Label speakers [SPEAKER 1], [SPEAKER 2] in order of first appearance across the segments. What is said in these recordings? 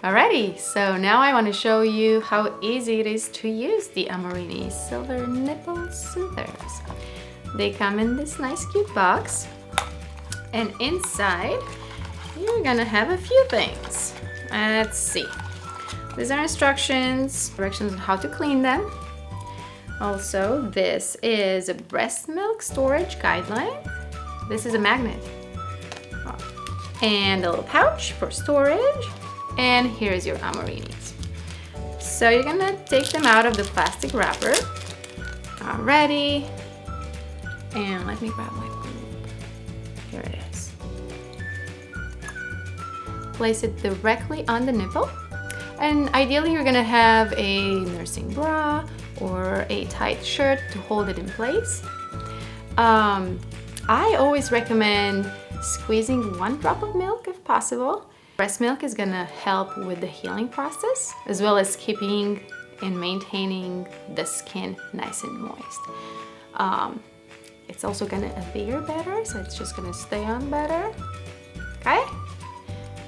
[SPEAKER 1] Alrighty, so now I want to show you how easy it is to use the Amorini Silver Nipple Soothers. They come in this nice cute box, and inside you're gonna have a few things. Let's see. These are directions on how to clean them. Also, this is a breast milk storage guideline. This is a magnet. And a little pouch for storage. And here's your Amorinis. So you're gonna take them out of the plastic wrapper. Alrighty. And let me grab my boob. Here it is. Place it directly on the nipple. And ideally you're gonna have a nursing bra or a tight shirt to hold it in place. I always recommend squeezing 1 drop of milk if possible. Breast milk is gonna help with the healing process as well as keeping and maintaining the skin nice and moist. It's also gonna adhere better, so it's just gonna stay on better. Okay?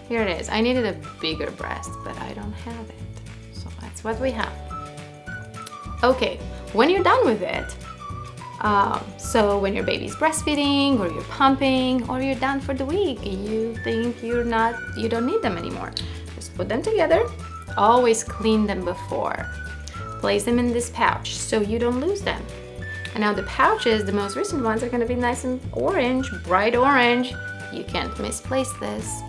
[SPEAKER 1] Here it is. I needed a bigger breast, but I don't have it. So that's what we have. Okay, when you're done with it, so when your baby's breastfeeding or you're pumping or you're done for the week, you think you don't need them anymore, just put them together. Always clean them before. Place them in this pouch so you don't lose them. And now the pouches, the most recent ones, are going to be nice and orange, bright orange. You can't misplace this.